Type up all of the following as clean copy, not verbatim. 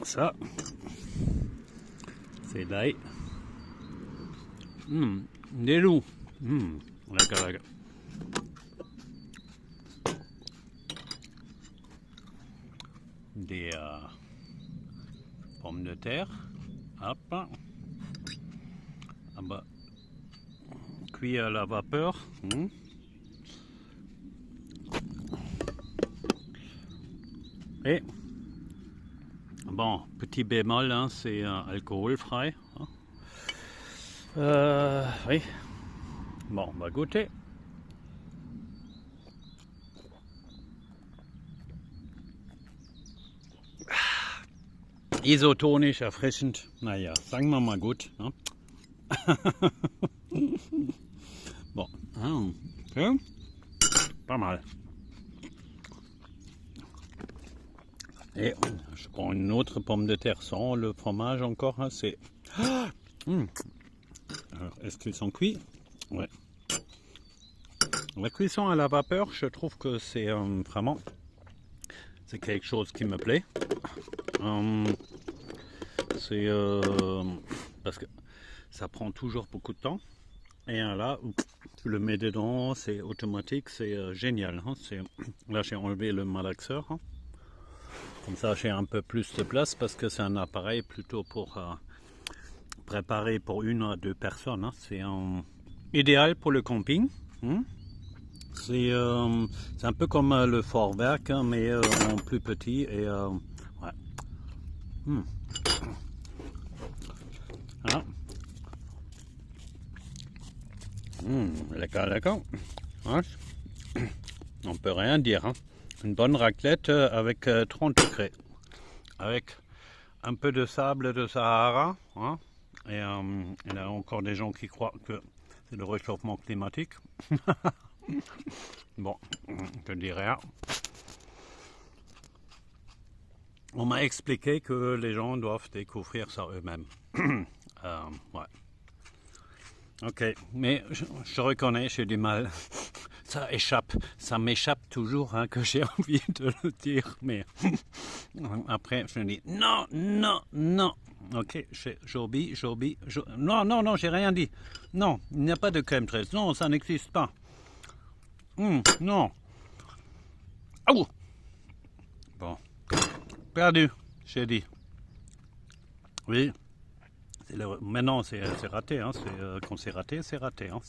Ça, c'est l'ail. Des loups. Lecker, lecker. Des pommes de terre. Hop. Ah bah, cuit à la vapeur. Et bon, petit bémol, hein, c'est alcoolfrei. Oui. Bon, on va goûter. Isotonisch, erfrischend. Naja, sagen wir mal gut. Ne? Bon, okay. Pas mal. Et je prends une autre pomme de terre sans le fromage encore. Hein, c'est. Est-ce qu'ils sont cuits? Ouais. La cuisson à la vapeur, je trouve que c'est vraiment. C'est quelque chose qui me plaît. C'est parce que ça prend toujours beaucoup de temps. Et là, tu le mets dedans, c'est automatique, c'est génial. Hein, là, j'ai enlevé le malaxeur. Hein. Comme ça, j'ai un peu plus de place parce que c'est un appareil plutôt pour préparer pour 1 à 2 personnes. Hein. C'est idéal pour le camping. C'est un peu comme le Vorwerk, hein, mais en plus petit. Et ouais. Ah. Lecker, lecker. Ouais. On peut rien dire. Hein. Une bonne raclette avec 30 degrés. Avec un peu de sable de Sahara. Hein. Et il y a encore des gens qui croient que c'est le réchauffement climatique. Bon, je dis rien. On m'a expliqué que les gens doivent découvrir ça eux-mêmes. Ouais. Ok, mais je reconnais, j'ai du mal. Ça m'échappe toujours hein, que j'ai envie de le dire, mais après je me dis non, non, non. Ok, j'obéis. Non, non, non, j'ai rien dit. Non, il n'y a pas de crème fraîche. Non, ça n'existe pas. Non. Ah, bon, perdu, j'ai dit. Oui. Maintenant, c'est raté. Hein. Quand c'est raté, c'est raté. Hein.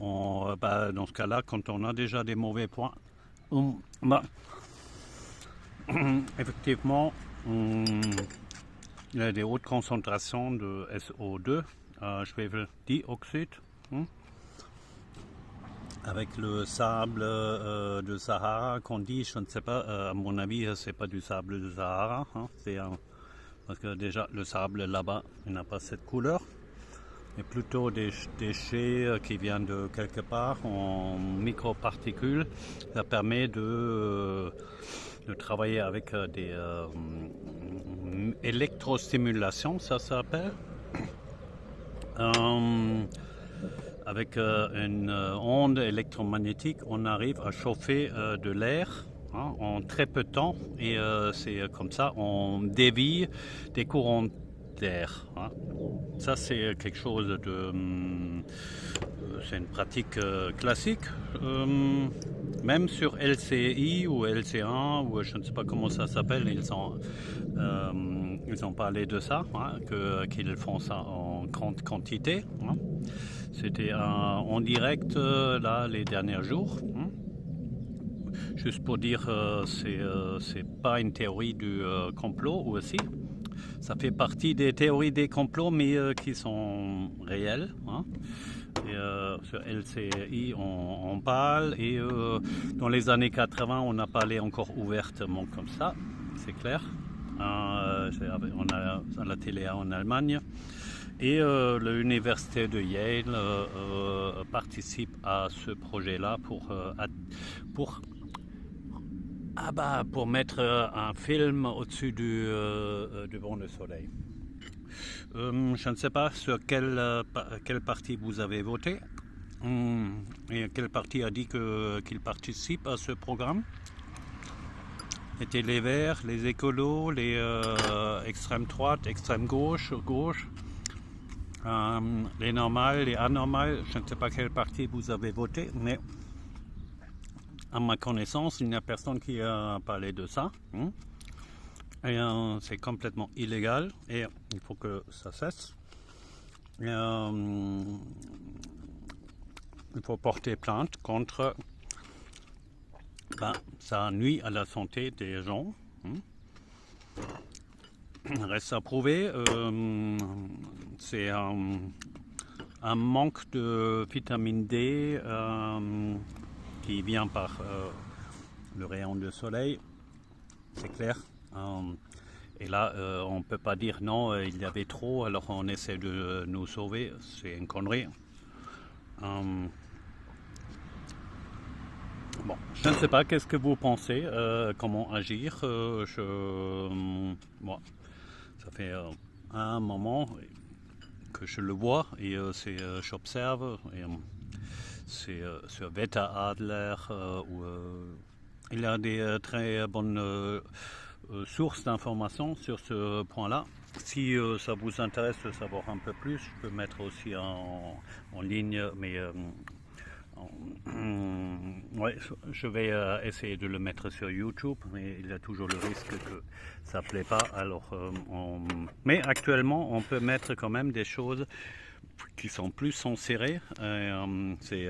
Dans ce cas-là, quand on a déjà des mauvais points, il y a des hautes concentrations de SO2, schwefeldioxyde, avec le sable de Sahara qu'on dit, je ne sais pas, à mon avis, c'est pas du sable de Sahara, hein. Parce que déjà le sable là-bas, il n'a pas cette couleur, mais plutôt des déchets qui viennent de quelque part en microparticules. Ça permet de travailler avec des électrostimulations, ça s'appelle. Avec une onde électromagnétique, on arrive à chauffer de l'air. En très peu de temps, et c'est comme ça on dévie des courants d'air. Hein. Ça c'est quelque chose de c'est une pratique classique, même sur LCI ou LC1 ou je ne sais pas comment ça s'appelle, ils ont parlé de ça, hein, qu'ils font ça en grande quantité. Hein. C'était en direct là les derniers jours. Hein. Juste pour dire, c'est pas une théorie du complot aussi. Ça fait partie des théories des complots, mais qui sont réelles. Hein. Et, sur LCI, on parle. Et dans les années 80, on a parlé encore ouvertement comme ça, c'est clair. On a à la télé en Allemagne. Et l'université de Yale participe à ce projet-là pour mettre un film au-dessus du vent de soleil. Je ne sais pas sur quel parti vous avez voté et quel parti a dit qu'il participe à ce programme. étaient les verts, les écolos, les extrême droite, extrême gauche, les normales, les anormales. Je ne sais pas quel parti vous avez voté, mais à ma connaissance, il n'y a personne qui a parlé de ça. Et c'est complètement illégal et il faut que ça cesse. Et, il faut porter plainte contre. Ça nuit à la santé des gens. Reste à prouver. C'est un manque de vitamine D qui vient par le rayon de soleil. C'est clair. Et là, on ne peut pas dire non, il y avait trop, alors on essaie de nous sauver. C'est une connerie. Bon, je ne sais pas, qu'est-ce que vous pensez, comment agir. Moi, ça fait un moment que je le vois et j'observe. C'est sur Wetterradar où il y a des très bonnes sources d'informations sur ce point-là. Si ça vous intéresse de savoir un peu plus, je peux mettre aussi en ligne, mais ouais, je vais essayer de le mettre sur YouTube, mais il y a toujours le risque que ça ne plaît pas. Alors, mais actuellement, on peut mettre quand même des choses qui sont plus sensées. C'est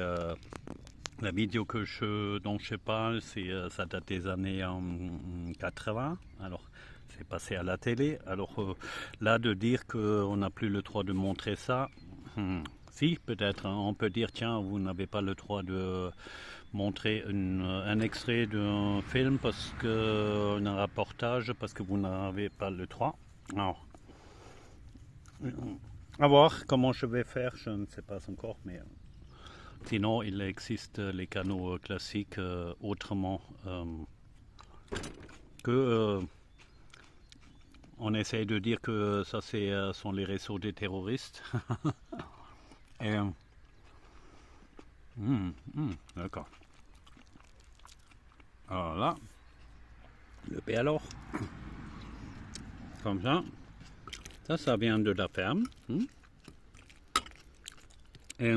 la vidéo dont je parle, ça date des années 80. Alors, c'est passé à la télé. Alors là, de dire qu'on n'a plus le droit de montrer ça. Si, peut-être, on peut dire, tiens, vous n'avez pas le droit de montrer un extrait d'un film, un reportage, parce que vous n'avez pas le droit. Alors, à voir comment je vais faire, je ne sais pas encore, mais sinon, il existe les canaux classiques autrement que... on essaye de dire que ça, sont les réseaux des terroristes. Et, d'accord. Alors là, le P alors, comme ça vient de la ferme. Et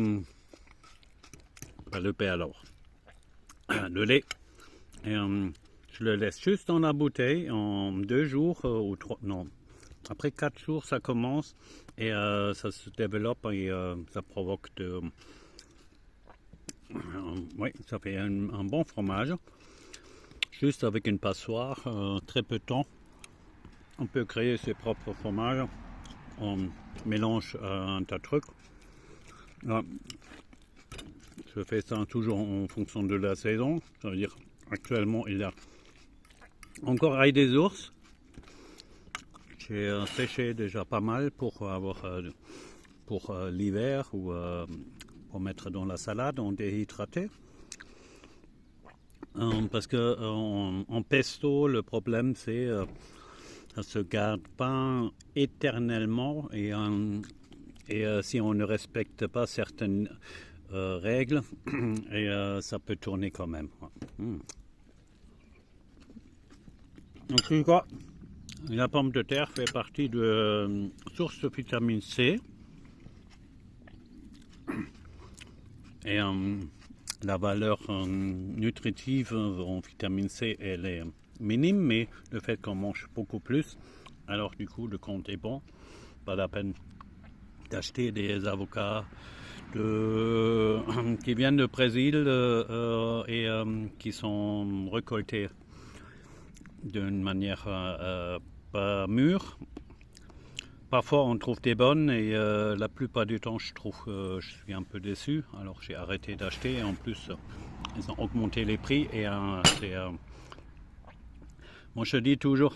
le P alors, le lait. Et je le laisse juste dans la bouteille en 2 jours ou 3, non. Après 4 jours, ça commence et ça se développe et ça provoque oui, ça fait un bon fromage. Juste avec une passoire, très peu de temps, on peut créer ses propres fromages. On mélange un tas de trucs. Je fais ça toujours en fonction de la saison. Ça veut dire actuellement il y a encore ail des ours. J'ai séché déjà pas mal pour l'hiver ou pour mettre dans la salade en déhydraté. Parce que en pesto, le problème c'est ça se garde pas éternellement et si on ne respecte pas certaines règles, et ça peut tourner quand même. Donc, tu vois, la pomme de terre fait partie de source de vitamine C. Et la valeur nutritive en vitamine C, elle est minime, mais le fait qu'on mange beaucoup plus, alors du coup le compte est bon. Pas la peine d'acheter des avocats qui viennent de Brésil et qui sont récoltés d'une manière pas mûre. Parfois on trouve des bonnes et la plupart du temps je suis un peu déçu. Alors j'ai arrêté d'acheter. En plus ils ont augmenté les prix et moi je dis toujours,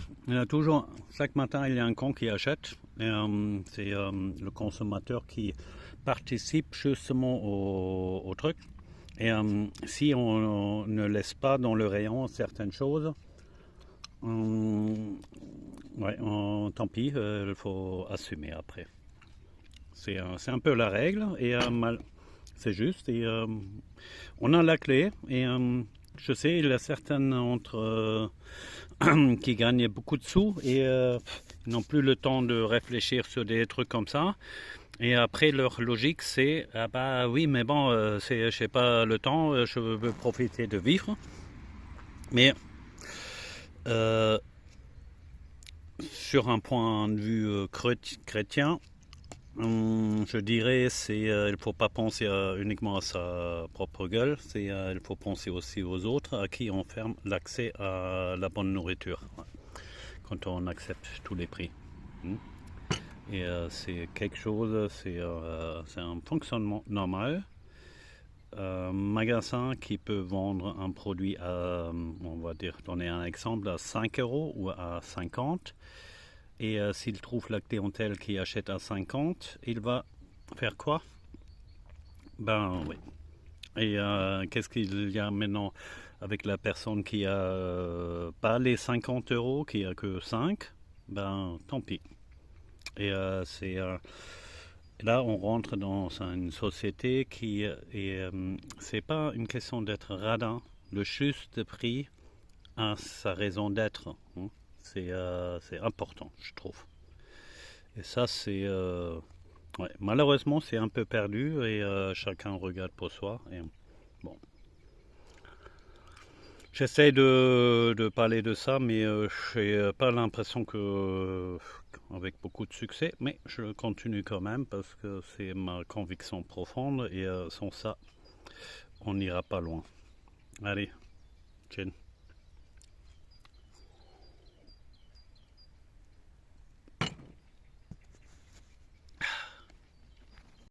chaque matin il y a un con qui achète. C'est le consommateur qui participe justement au truc. Et si on ne laisse pas dans le rayon certaines choses, ouais, tant pis, il faut assumer après. C'est un peu la règle et c'est juste. Et on a la clé et je sais, il y a certaines qui gagnent beaucoup de sous et ils n'ont plus le temps de réfléchir sur des trucs comme ça. Et après, leur logique, c'est ah bah oui, mais bon, c'est, je sais pas le temps, je veux profiter de vivre. Mais euh, sur un point de vue chrétien, je dirais c'est il faut pas penser uniquement à sa propre gueule, c'est il faut penser aussi aux autres à qui on ferme l'accès à la bonne nourriture quand on accepte tous les prix. Hmm. Et c'est quelque chose, c'est un fonctionnement normal. Un magasin qui peut vendre un produit à, on va dire, donner un exemple, à 5 euros ou à 50. Et s'il trouve la clientèle qui achète à 50, il va faire quoi? Ben oui. Et qu'est-ce qu'il y a maintenant avec la personne qui a pas les 50 euros, qui a que 5? Ben tant pis. Et là, on rentre dans une société qui c'est pas une question d'être radin. Le juste prix a sa raison d'être, hein. C'est important, je trouve. Et ça, ouais, malheureusement, c'est un peu perdu et chacun regarde pour soi. Et, bon. J'essaie de parler de ça, mais je n'ai pas l'impression avec beaucoup de succès, mais je continue quand même parce que c'est ma conviction profonde et sans ça, on n'ira pas loin. Allez, Jen.